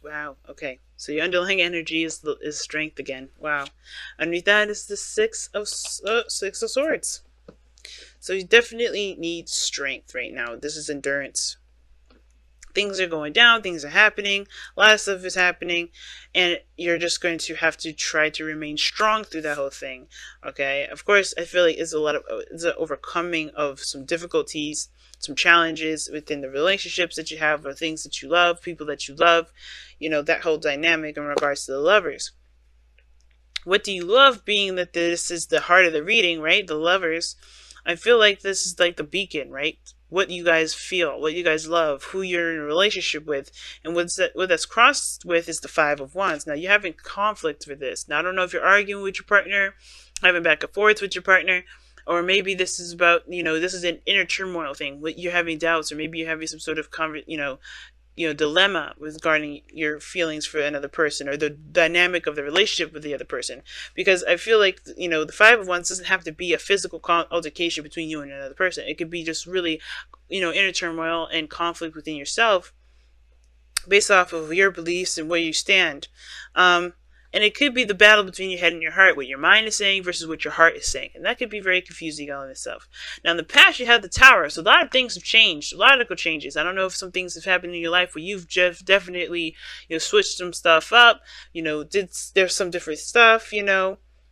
Wow. Okay. So your underlying energy is strength again. Wow. Underneath that is the Six of Swords. So you definitely need strength right now. This is endurance. Things are going down, things are happening, a lot of stuff is happening, and you're just going to have to try to remain strong through that whole thing. Okay, of course, I feel like it's an overcoming of some difficulties, some challenges within the relationships that you have, or things that you love, people that you love, that whole dynamic in regards to the lovers. What do you love, being that this is the heart of the reading, right? The lovers. I feel like this is like the beacon, right? What you guys feel, what you guys love, who you're in a relationship with, and what that's crossed with is the Five of Wands. Now you're having conflict with this. Now I don't know if you're arguing with your partner, having back and forth with your partner, or maybe this is about, this is an inner turmoil thing. You're having doubts, or maybe you're having some sort of dilemma regarding your feelings for another person, or the dynamic of the relationship with the other person. Because I feel like, the Five of Wands doesn't have to be a physical altercation between you and another person. It could be just really, inner turmoil and conflict within yourself based off of your beliefs and where you stand. And it could be the battle between your head and your heart, what your mind is saying versus what your heart is saying. And that could be very confusing all in itself. Now, in the past, you had the Tower. So a lot of things have changed. A lot of changes. I don't know if some things have happened in your life where you've just definitely, switched some stuff up. There's some different stuff,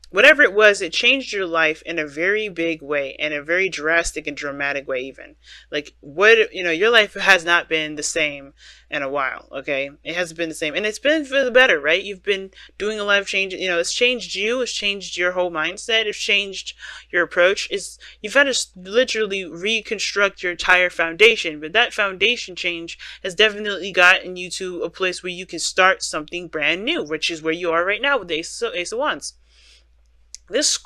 Whatever it was, it changed your life in a very big way, in a very drastic and dramatic way even. Like, your life has not been the same in a while, okay? It hasn't been the same. And it's been for the better, right? You've been doing a lot of changes. It's changed you. It's changed your whole mindset. It's changed your approach. You've had to literally reconstruct your entire foundation. But that foundation change has definitely gotten you to a place where you can start something brand new, which is where you are right now with the Ace of Wands. This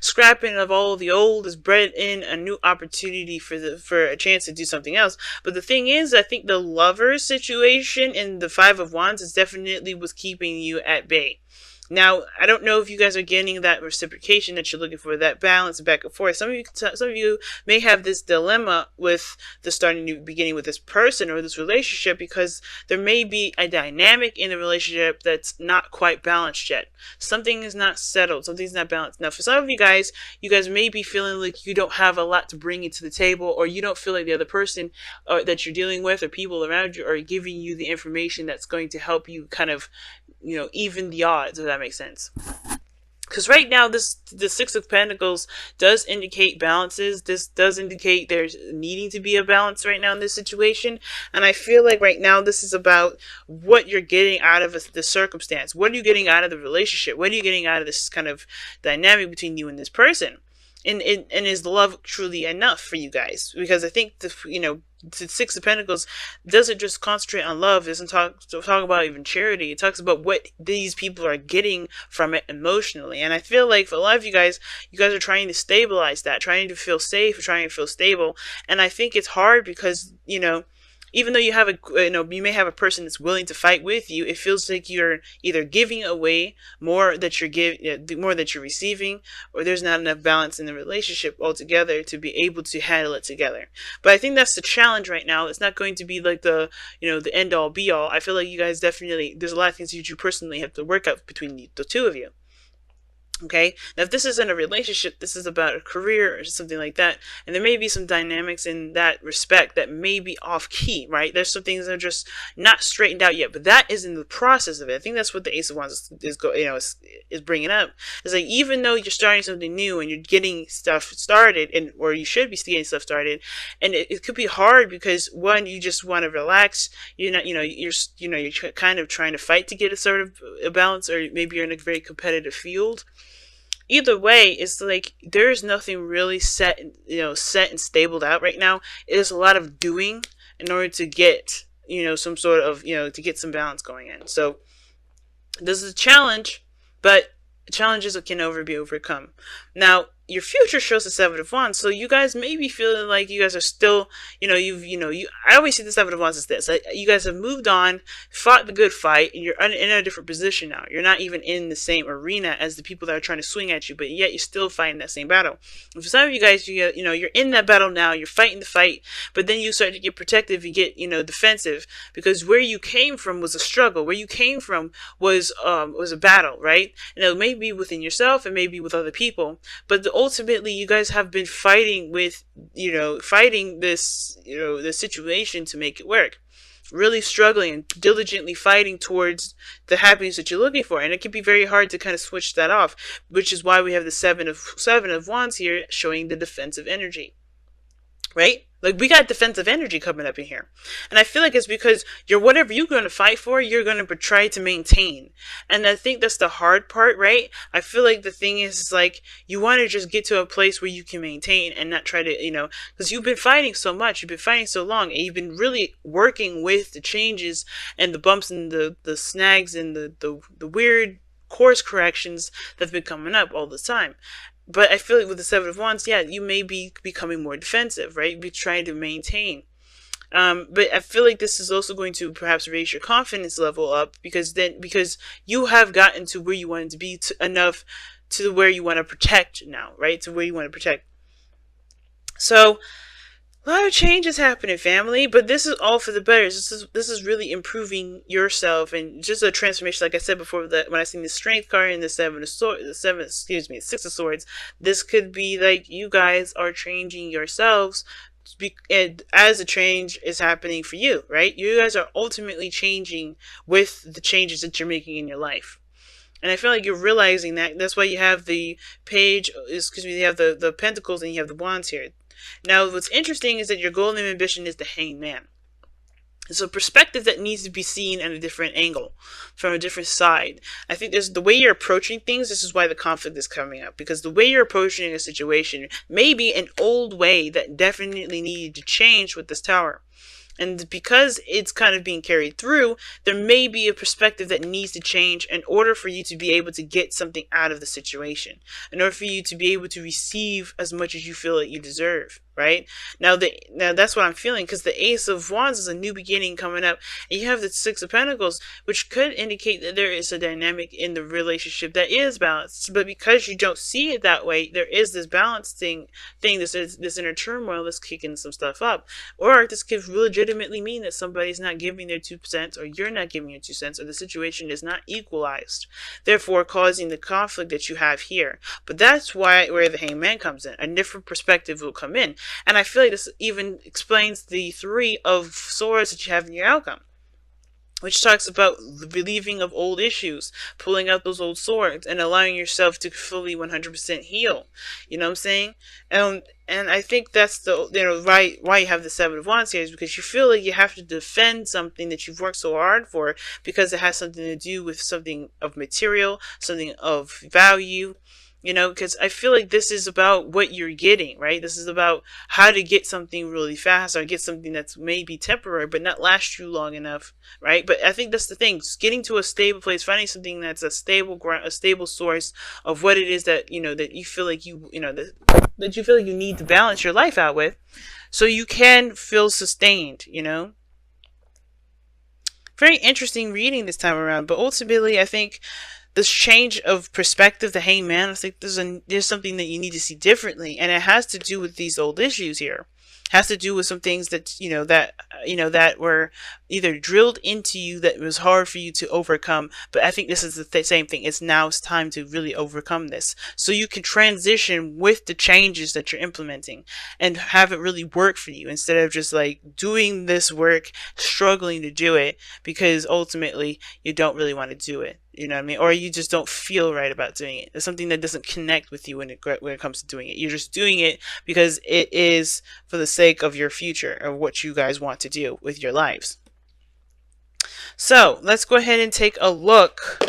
scrapping of all the old has bred in a new opportunity for a chance to do something else. But the thing is, I think the lover situation in the Five of Wands is definitely what's keeping you at bay. Now, I don't know if you guys are getting that reciprocation that you're looking for, that balance back and forth. Some of you may have this dilemma with the beginning with this person or this relationship, because there may be a dynamic in the relationship that's not quite balanced yet. Something is not settled. Something's not balanced. Now, for some of you guys may be feeling like you don't have a lot to bring into the table, or you don't feel like the other person that you're dealing with or people around you are giving you the information that's going to help you kind of even the odds, if that makes sense. Because right now, the Six of Pentacles does indicate balances. This does indicate there's needing to be a balance right now in this situation. And I feel like right now, this is about what you're getting out of the circumstance. What are you getting out of the relationship? What are you getting out of this kind of dynamic between you and this person? And is the love truly enough for you guys? Because I think the Six of Pentacles doesn't just concentrate on love. It doesn't talk about even charity. It talks about what these people are getting from it emotionally. And I feel like for a lot of you guys are trying to stabilize that, trying to feel safe, trying to feel stable. And I think it's hard because, even though you may have a person that's willing to fight with you, it feels like you're either giving away more that more that you're receiving, or there's not enough balance in the relationship altogether to be able to handle it together. But I think that's the challenge right now. It's not going to be like the end all be all. I feel like you guys definitely, there's a lot of things that you personally have to work out between the two of you. Okay, now if this isn't a relationship, this is about a career or something like that, and there may be some dynamics in that respect that may be off key, right? There's some things that are just not straightened out yet, but that is in the process of it. I think that's what the Ace of Wands is bringing up. It's like, even though you're starting something new and you're getting stuff started, or you should be getting stuff started, and it could be hard because, one, you just want to relax. You're not, you're kind of trying to fight to get a sort of a balance, or maybe you're in a very competitive field. Either way, it's like there's nothing really set and stabled out right now. It is a lot of doing in order to get some sort of to get some balance going in. So this is a challenge, but challenges can be overcome. Now, your future shows the Seven of Wands, so you guys may be feeling like you guys are still, I always see the Seven of Wands as this. You guys have moved on, fought the good fight, and you're in a different position now. You're not even in the same arena as the people that are trying to swing at you, but yet you're still fighting that same battle. And for some of you guys, you're in that battle now, you're fighting the fight, but then you start to get protective, you get, defensive, because where you came from was a struggle. Where you came from was a battle, right? And it may be within yourself, and maybe with other people, but ultimately you guys have been fighting with, fighting this, this situation to make it work, really struggling and diligently fighting towards the happiness that you're looking for. And it can be very hard to kind of switch that off, which is why we have the seven of wands here showing the defensive energy, right? Like, we got defensive energy coming up in here. And I feel like it's because whatever you're going to fight for, you're going to try to maintain. And I think that's the hard part, right? I feel like the thing is, like, you want to just get to a place where you can maintain and not try to, because you've been fighting so much, you've been fighting so long, and you've been really working with the changes and the bumps and the snags and the weird course corrections that's been coming up all the time. But I feel like with the Seven of Wands, yeah, you may be becoming more defensive, right? Be trying to maintain. But I feel like this is also going to perhaps raise your confidence level up, because you have gotten to where you wanted to be enough to where you want to protect now, right? To where you want to protect. So a lot of changes happening, family, but this is all for the better. This is really improving yourself, and just a transformation. Like I said before, that when I seen the Strength card and the Six of Swords, this could be like you guys are changing yourselves, as a change is happening for you, right? You guys are ultimately changing with the changes that you're making in your life. And I feel like you're realizing that. That's why you have the page, you have the Pentacles and you have the Wands here. Now, what's interesting is that your goal and ambition is the Hanged Man. It's a perspective that needs to be seen at a different angle, from a different side. I think there's the way you're approaching things. This is why the conflict is coming up, because the way you're approaching a situation may be an old way that definitely needed to change with this Tower. And because it's kind of being carried through, there may be a perspective that needs to change in order for you to be able to get something out of the situation, in order for you to be able to receive as much as you feel that you deserve, right? Now that's what I'm feeling, because the Ace of Wands is a new beginning coming up, and you have the Six of Pentacles, which could indicate that there is a dynamic in the relationship that is balanced. But because you don't see it that way, there is this balancing thing, this inner turmoil that's kicking some stuff up. Or this could legitimately mean that somebody's not giving their 2%, or you're not giving your 2 cents, or the situation is not equalized, therefore causing the conflict that you have here. But that's where the Hanged Man comes in. A different perspective will come in. And I feel like this even explains the Three of Swords that you have in your outcome, which talks about the relieving of old issues, pulling out those old swords, and allowing yourself to fully 100% heal. You know what I'm saying? And I think that's the why you have the Seven of Wands here, is because you feel like you have to defend something that you've worked so hard for, because it has something to do with something of material, something of value. Because I feel like this is about what you're getting, right? This is about how to get something really fast, or get something that's maybe temporary, but not last you long enough, right? But I think that's the thing. Getting to a stable place, finding something that's a stable ground, a stable source of what it is that, that you feel like that you feel like you need to balance your life out with, so you can feel sustained, Very interesting reading this time around, but ultimately I think this change of perspective, the Hanged Man, I think there's something that you need to see differently, and it has to do with these old issues here. It has to do with some things that that were either drilled into you that was hard for you to overcome. But I think this is the same thing. It's time to really overcome this, so you can transition with the changes that you're implementing and have it really work for you, instead of just like doing this work, struggling to do it because ultimately you don't really want to do it. You know what I mean? Or you just don't feel right about doing it. There's something that doesn't connect with you when it comes to doing it. You're just doing it because it is for the sake of your future, or what you guys want to do with your lives. So let's go ahead and take a look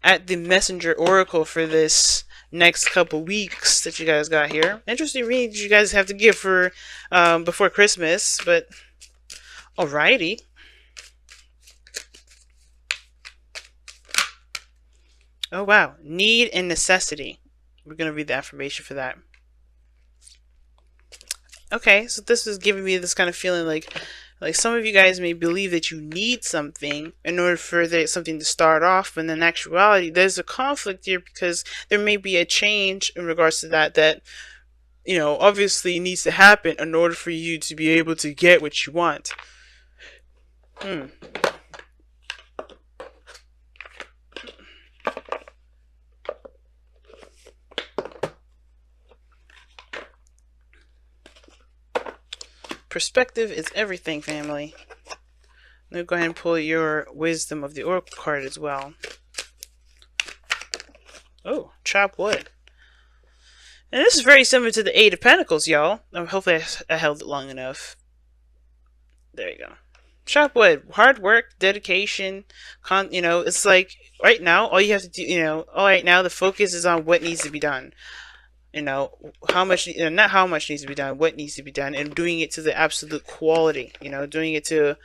at the Messenger Oracle for this next couple weeks that you guys got here. Interesting reading you guys have to give for before Christmas, but alrighty. Oh wow, need and necessity. We're going to read the affirmation for that. Okay, so this is giving me this kind of feeling like some of you guys may believe that you need something in order for something to start off, but in actuality, there's a conflict here because there may be a change in regards to that, you know, obviously needs to happen in order for you to be able to get what you want. Perspective is everything, family. Let me go ahead and pull your Wisdom of the Oracle card as well. Oh, chop wood. And this is very similar to the Eight of Pentacles, y'all. Hopefully I held it long enough. There you go. Chop wood. Hard work, dedication, you know, it's like right now, all you have to do, you know, right now the focus is on what needs to be done. You know, how much, not how much needs to be done, what needs to be done, and doing it to the absolute quality, you know, doing it to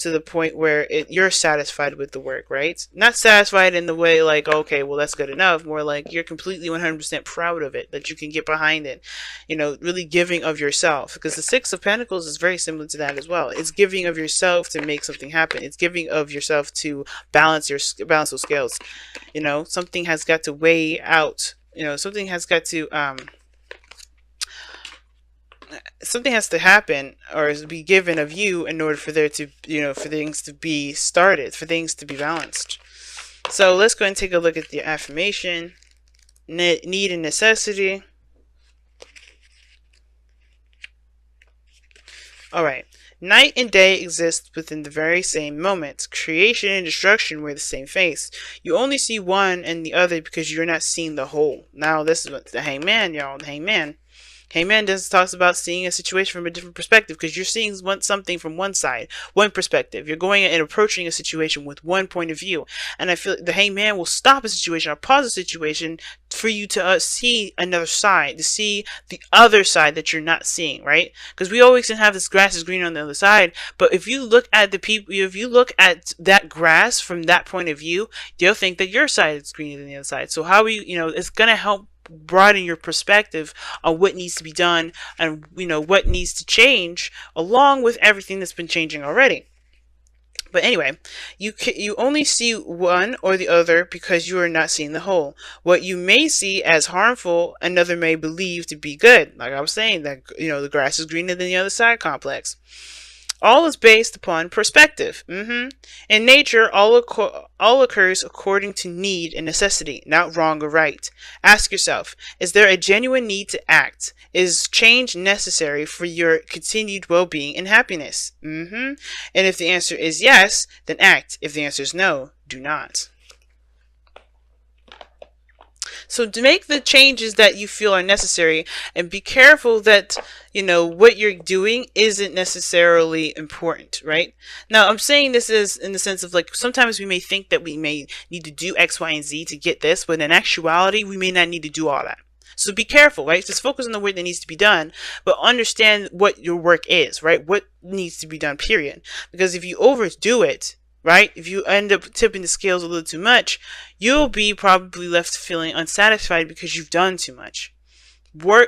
the point where you're satisfied with the work, right? Not satisfied in the way like, okay, well, that's good enough. More like you're completely 100% proud of it, that you can get behind it, you know, really giving of yourself. Because the Six of Pentacles is very similar to that as well. It's giving of yourself to make something happen. It's giving of yourself to balance those scales. You know, something has got to weigh out. You know, something has got to something has to happen or be given of you in order for there to, you know, for things to be started, for things to be balanced. So let's go and take a look at the affirmation. Need and necessity. All right. Night and day exist within the very same moment. Creation and destruction wear the same face. You only see one and the other because you're not seeing the whole. Now, this is what the Hangman, y'all. The Hangman. Hangman talks about seeing a situation from a different perspective because you're seeing something from one side, one perspective. You're going and approaching a situation with one point of view. And I feel like the Hangman will stop a situation or pause a situation for you to see another side, to see the other side that you're not seeing, right? Because we always can have this grass is greener on the other side, but if you look at the people, if you look at that grass from that point of view, they'll think that your side is greener than the other side. So how we, you know, it's gonna help broaden your perspective on what needs to be done and, you know, what needs to change along with everything that's been changing already. But anyway, you only see one or the other because you are not seeing the whole. What you may see as harmful, another may believe to be good. Like I was saying, that, you know, the grass is greener than the other side complex. All is based upon perspective. In nature, all occurs according to need and necessity, not wrong or right. Ask yourself, is there a genuine need to act? Is change necessary for your continued well-being and happiness? And if the answer is yes, then act. If the answer is no, do not. So to make the changes that you feel are necessary, and be careful that, you know, what you're doing isn't necessarily important, right? Now, I'm saying this is in the sense of like, sometimes we may think that we may need to do X, Y, and Z to get this, but in actuality, we may not need to do all that. So be careful, right? Just focus on the work that needs to be done, but understand what your work is, right? What needs to be done, period. Because if you overdo it, right? If you end up tipping the scales a little too much, you'll be probably left feeling unsatisfied because you've done too much.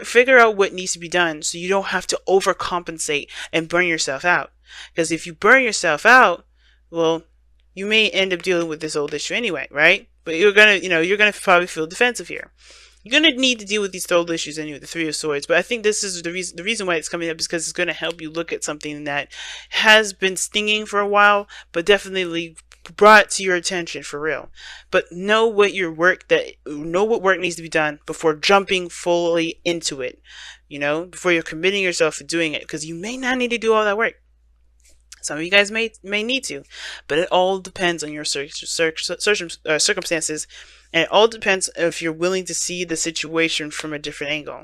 Figure out what needs to be done so you don't have to overcompensate and burn yourself out. Because if you burn yourself out, well, you may end up dealing with this old issue anyway, right? But you're gonna probably feel defensive here. You're going to need to deal with these old issues anyway, the Three of Swords. But I think this is the reason why it's coming up is because it's going to help you look at something that has been stinging for a while, but definitely brought to your attention for real. But know what work needs to be done before jumping fully into it. You know, before you're committing yourself to doing it, because you may not need to do all that work. Some of you guys may need to, but it all depends on your circumstances, and it all depends if you're willing to see the situation from a different angle.